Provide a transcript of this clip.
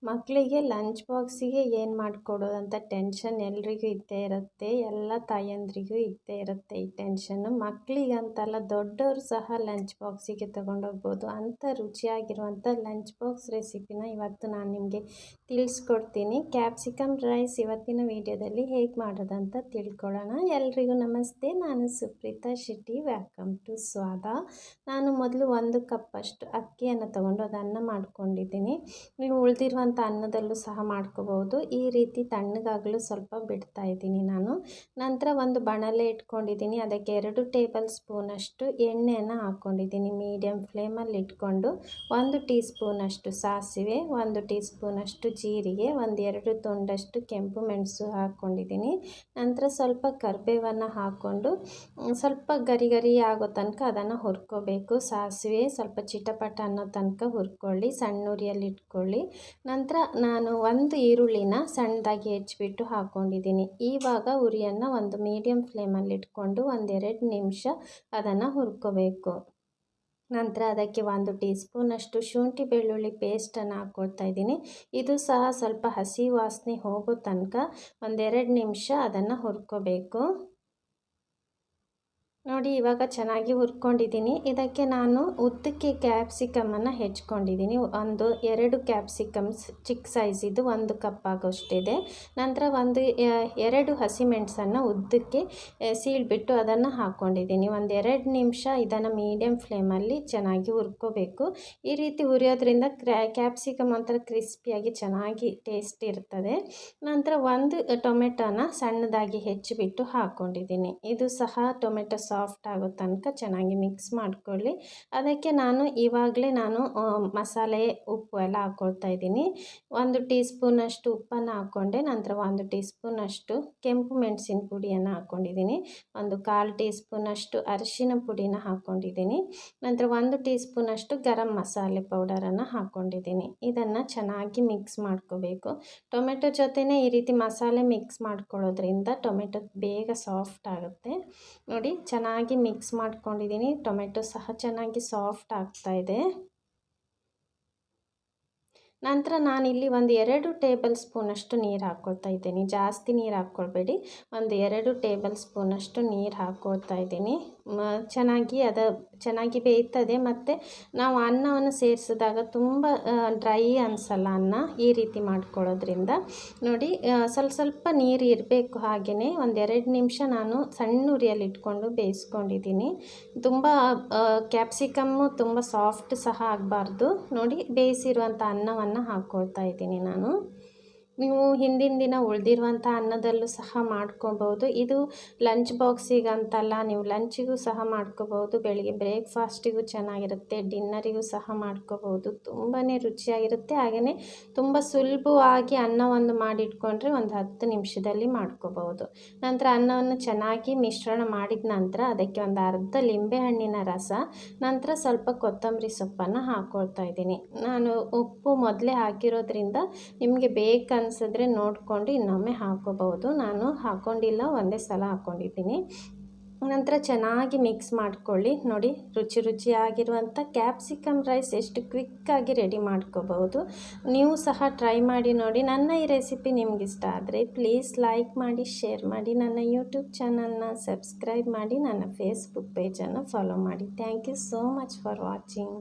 ಮಕ್ಕಳಿಗೆ ಲಂಚ್ ಬಾಕ್ಸಿಗೆ ಏನು ಮಾಡಿಕೊಡೋದಂತ ಟೆನ್ಷನ್ ಎಲ್ರಿಗೂ ಇದ್ದೇ ಇರುತ್ತೆ. ಎಲ್ಲ ತಾಯಂದ್ರಿಗೂ ಇದ್ದೇ ಇರುತ್ತೆ ಈ ಟೆನ್ಷನ್ನು. ಮಕ್ಕಳಿಗಂತಲ್ಲ, ದೊಡ್ಡವರು ಸಹ ಲಂಚ್ ಬಾಕ್ಸಿಗೆ ತೊಗೊಂಡೋಗ್ಬೋದು. ಅಂಥ ರುಚಿಯಾಗಿರುವಂಥ ಲಂಚ್ ಬಾಕ್ಸ್ ರೆಸಿಪಿನ ಇವತ್ತು ನಾನು ನಿಮಗೆ ತಿಳಿಸ್ಕೊಡ್ತೀನಿ. ಕ್ಯಾಪ್ಸಿಕಮ್ ರೈಸ್ ಇವತ್ತಿನ ವಿಡಿಯೋದಲ್ಲಿ ಹೇಗೆ ಮಾಡೋದಂತ ತಿಳ್ಕೊಳ್ಳೋಣ. ಎಲ್ರಿಗೂ ನಮಸ್ತೆ, ನಾನು ಸುಪ್ರೀತಾ ಶೆಟ್ಟಿ. ವೆಲ್ಕಮ್ ಟು ಸ್ವಾದ. ನಾನು ಮೊದಲು 1 ಕಪ್ಪಷ್ಟು ಅಕ್ಕಿಯನ್ನು ತೊಗೊಂಡು ಅದನ್ನು ಮಾಡ್ಕೊಂಡಿದ್ದೀನಿ. ನೀವು ಉಳಿದಿರುವಂಥ ಅನ್ನದಲ್ಲೂ ಸಹ ಮಾಡ್ಕೋಬಹುದು. ಈ ರೀತಿ ತಣ್ಣಗಾಗಲು ಸ್ವಲ್ಪ ಬಿಡ್ತಾ ಇದ್ದೀನಿ ನಾನು. ನಂತರ ಒಂದು ಬಾಣಲೆ ಇಟ್ಕೊಂಡಿದ್ದೀನಿ. ಅದಕ್ಕೆ 2 ಟೇಬಲ್ ಸ್ಪೂನಷ್ಟು ಎಣ್ಣೆಯನ್ನು ಹಾಕ್ಕೊಂಡಿದ್ದೀನಿ. ಮೀಡಿಯಮ್ ಫ್ಲೇಮಲ್ಲಿ ಇಟ್ಕೊಂಡು 1 ಟೀ ಸ್ಪೂನಷ್ಟು ಸಾಸಿವೆ, 1 ಟೀ ಸ್ಪೂನಷ್ಟು ಜೀರಿಗೆ, 1-2 ತುಂಡಷ್ಟು ಕೆಂಪು ಮೆಣಸು ಹಾಕ್ಕೊಂಡಿದ್ದೀನಿ. ನಂತರ ಸ್ವಲ್ಪ ಕರಿಬೇವನ್ನು ಹಾಕ್ಕೊಂಡು ಸ್ವಲ್ಪ ಗರಿ ಗರಿ ಆಗೋ ತನಕ ಅದನ್ನು ಹುರ್ಕೋಬೇಕು. ಸಾಸಿವೆ ಸ್ವಲ್ಪ ಚಿಟಪಟ ಅನ್ನೋ ತನಕ ಹುರ್ಕೊಳ್ಳಿ, ಸಣ್ಣ ಉರಿಯಲ್ಲಿ ಇಟ್ಕೊಳ್ಳಿ. ನಂತರ ನಾನು 1 ಈರುಳ್ಳಿನ ಸಣ್ಣದಾಗಿ ಹೆಚ್ಚಿಬಿಟ್ಟು ಹಾಕ್ಕೊಂಡಿದ್ದೀನಿ. ಇವಾಗ ಉರಿಯನ್ನು ಒಂದು ಮೀಡಿಯಮ್ ಫ್ಲೇಮಲ್ಲಿ ಇಟ್ಕೊಂಡು 1-2 ನಿಮಿಷ ಅದನ್ನು ಹುರ್ಕೋಬೇಕು. ನಂತರ ಅದಕ್ಕೆ 1 ಟೀ ಸ್ಪೂನಷ್ಟು ಶುಂಠಿ ಬೆಳ್ಳುಳ್ಳಿ ಪೇಸ್ಟನ್ನು ಹಾಕ್ಕೊಳ್ತಾ ಇದ್ದೀನಿ. ಇದು ಸಹ ಸ್ವಲ್ಪ ಹಸಿ ವಾಸನೆ ಹೋಗೋ ತನಕ 1-2 ನಿಮಿಷ ಅದನ್ನು ಹುರ್ಕೋಬೇಕು. ನೋಡಿ, ಇವಾಗ ಚೆನ್ನಾಗಿ ಹುರ್ಕೊಂಡಿದ್ದೀನಿ. ಇದಕ್ಕೆ ನಾನು ಉದ್ದಕ್ಕೆ ಕ್ಯಾಪ್ಸಿಕಮನ್ನು ಹೆಚ್ಕೊಂಡಿದ್ದೀನಿ. 2 ಕ್ಯಾಪ್ಸಿಕಮ್ಸ್ ಚಿಕ್ಕ ಸೈಜಿದ್ದು 1 ಕಪ್ ಆಗೋಷ್ಟಿದೆ. ನಂತರ 2 ಹಸಿಮೆಣಸನ್ನು ಉದ್ದಕ್ಕೆ ಸೀಳ್ಬಿಟ್ಟು ಅದನ್ನು ಹಾಕ್ಕೊಂಡಿದ್ದೀನಿ. 1-2 ನಿಮಿಷ ಇದನ್ನು ಮೀಡಿಯಮ್ ಫ್ಲೇಮಲ್ಲಿ ಚೆನ್ನಾಗಿ ಹುರ್ಕೋಬೇಕು. ಈ ರೀತಿ ಹುರಿಯೋದ್ರಿಂದ ಕ್ಯಾಪ್ಸಿಕಮ್ ಒಂಥರ ಕ್ರಿಸ್ಪಿಯಾಗಿ ಚೆನ್ನಾಗಿ ಟೇಸ್ಟ್ ಇರ್ತದೆ. ನಂತರ 1 ಟೊಮೆಟೊನ ಸಣ್ಣದಾಗಿ ಹೆಚ್ಚಿಬಿಟ್ಟು ಹಾಕ್ಕೊಂಡಿದ್ದೀನಿ. ಇದು ಸಹ ಟೊಮೆಟೊ ಸಾಫ್ಟ್ ಆಗೋ ತನಕ ಚೆನ್ನಾಗಿ ಮಿಕ್ಸ್ ಮಾಡ್ಕೊಳ್ಳಿ. ಅದಕ್ಕೆ ಇವಾಗಲೇ ನಾನು ಮಸಾಲೆ ಉಪ್ಪು ಎಲ್ಲ ಹಾಕ್ಕೊಳ್ತಾ ಇದ್ದೀನಿ. 1 ಟೀ ಸ್ಪೂನಷ್ಟು ಉಪ್ಪನ್ನು ಹಾಕ್ಕೊಂಡೆ. ನಂತರ 1 ಟೀ ಸ್ಪೂನಷ್ಟು ಕೆಂಪು ಮೆಣಸಿನ ಪುಡಿಯನ್ನು ಹಾಕ್ಕೊಂಡಿದ್ದೀನಿ. 1/4 ಟೀ ಸ್ಪೂನಷ್ಟು ಅರಿಶಿನ ಪುಡಿನ ಹಾಕ್ಕೊಂಡಿದ್ದೀನಿ. ನಂತರ 1 ಟೀ ಸ್ಪೂನಷ್ಟು ಗರಂ ಮಸಾಲೆ ಪೌಡರನ್ನು ಹಾಕ್ಕೊಂಡಿದ್ದೀನಿ. ಇದನ್ನು ಚೆನ್ನಾಗಿ ಮಿಕ್ಸ್ ಮಾಡ್ಕೋಬೇಕು. ಟೊಮೆಟೊ ಜೊತೆನೇ ಈ ರೀತಿ ಮಸಾಲೆ ಮಿಕ್ಸ್ ಮಾಡ್ಕೊಳ್ಳೋದ್ರಿಂದ ಟೊಮೆಟೊ ಬೇಗ ಸಾಫ್ಟ್ ಆಗುತ್ತೆ. ನೋಡಿ, ಚೆನ್ನಾಗಿ ಮಿಕ್ಸ್ ಮಾಡ್ಕೊಂಡಿದ್ದೀನಿ. ಟೊಮೆಟೊ ಸಹ ಚೆನ್ನಾಗಿ ಸಾಫ್ಟ್ ಆಗ್ತಾ ಇದೆ. ನಂತರ ನಾನಿಲ್ಲಿ 2 ಟೇಬಲ್ ಸ್ಪೂನಷ್ಟು ನೀರು ಹಾಕ್ಕೊಳ್ತಾ ಇದ್ದೀನಿ. ಜಾಸ್ತಿ ನೀರು ಹಾಕ್ಕೊಳ್ಬೇಡಿ. 2 ಟೇಬಲ್ ಸ್ಪೂನಷ್ಟು ನೀರು ಹಾಕ್ಕೊಳ್ತಾ ಇದ್ದೀನಿ. ಚೆನ್ನಾಗಿ ಬೇಯ್ತದೆ. ಮತ್ತು ನಾವು ಅನ್ನವನ್ನು ಸೇರಿಸಿದಾಗ ತುಂಬ ಡ್ರೈ ಅನಿಸಲ್ಲ ಅನ್ನ, ಈ ರೀತಿ ಮಾಡ್ಕೊಳ್ಳೋದ್ರಿಂದ. ನೋಡಿ, ಸ್ವಲ್ಪ ನೀರು ಇರಬೇಕು. ಹಾಗೆಯೇ 1-2 ನಿಮಿಷ ನಾನು ಸಣ್ಣ ಉರಿಯಲ್ಲಿ ಇಟ್ಕೊಂಡು ಬೇಯಿಸ್ಕೊಂಡಿದ್ದೀನಿ. ತುಂಬ ಕ್ಯಾಪ್ಸಿಕಮ್ಮು ತುಂಬ ಸಾಫ್ಟ್ ಸಹ ಆಗಬಾರ್ದು. ನೋಡಿ, ಬೇಯಿಸಿರುವಂಥ ಅನ್ನವನ್ನು ಹಾಕ್ಕೊಳ್ತಾ ಇದ್ದೀನಿ ನಾನು. ನೀವು ಹಿಂದಿನ ದಿನ ಉಳಿದಿರುವಂಥ ಅನ್ನದಲ್ಲೂ ಸಹ ಮಾಡ್ಕೊಬೋದು. ಇದು ಲಂಚ್ ಬಾಕ್ಸಿಗಂತಲ್ಲ, ನೀವು ಲಂಚಿಗೂ ಸಹ ಮಾಡ್ಕೋಬೋದು. ಬೆಳಿಗ್ಗೆ ಬ್ರೇಕ್ಫಾಸ್ಟಿಗೂ ಚೆನ್ನಾಗಿರುತ್ತೆ, ಡಿನ್ನರಿಗೂ ಸಹ ಮಾಡ್ಕೋಬೋದು. ತುಂಬಾ ರುಚಿಯಾಗಿರುತ್ತೆ. ಹಾಗೆಯೇ ತುಂಬ ಸುಲಭವಾಗಿ ಅನ್ನವನ್ನು ಮಾಡಿಟ್ಕೊಂಡ್ರೆ ಒಂದು 10 ನಿಮಿಷದಲ್ಲಿ ಮಾಡ್ಕೋಬೋದು. ನಂತರ ಅನ್ನವನ್ನು ಚೆನ್ನಾಗಿ ಮಿಶ್ರಣ ಮಾಡಿದ ನಂತರ ಅದಕ್ಕೆ ಒಂದು ಅರ್ಧ ಲಿಂಬೆಹಣ್ಣಿನ ರಸ, ನಂತರ ಸ್ವಲ್ಪ ಕೊತ್ತಂಬರಿ ಸೊಪ್ಪನ್ನು ಹಾಕ್ಕೊಳ್ತಾ ಇದ್ದೀನಿ. ನಾನು ಉಪ್ಪು ಮೊದಲೇ ಹಾಕಿರೋದ್ರಿಂದ ನಿಮಗೆ ಬೇಕನ್ಸಿದ್ರೆ ನೋಡಿಕೊಂಡು ಇನ್ನೊಮ್ಮೆ ಹಾಕ್ಕೋಬಹುದು. ನಾನು ಹಾಕ್ಕೊಂಡಿಲ್ಲ, ಒಂದೇ ಸಲ ಹಾಕ್ಕೊಂಡಿದ್ದೀನಿ. ನಂತರ ಚೆನ್ನಾಗಿ ಮಿಕ್ಸ್ ಮಾಡ್ಕೊಳ್ಳಿ. ನೋಡಿ, ರುಚಿಯಾಗಿರುವಂಥ ಕ್ಯಾಪ್ಸಿಕಮ್ ರೈಸ್ ಎಷ್ಟು ಕ್ವಿಕ್ಕಾಗಿ ರೆಡಿ ಮಾಡ್ಕೋಬಹುದು. ನೀವು ಸಹ ಟ್ರೈ ಮಾಡಿ ನೋಡಿ. ನನ್ನ ಈ ರೆಸಿಪಿ ನಿಮ್ಗೆ ಇಷ್ಟ ಆದರೆ ಪ್ಲೀಸ್ ಲೈಕ್ ಮಾಡಿ, ಶೇರ್ ಮಾಡಿ, ನನ್ನ ಯೂಟ್ಯೂಬ್ ಚಾನಲ್ನ ಸಬ್ಸ್ಕ್ರೈಬ್ ಮಾಡಿ, ನನ್ನ ಫೇಸ್ಬುಕ್ ಪೇಜನ್ನು ಫಾಲೋ ಮಾಡಿ. Thank you so much for watching.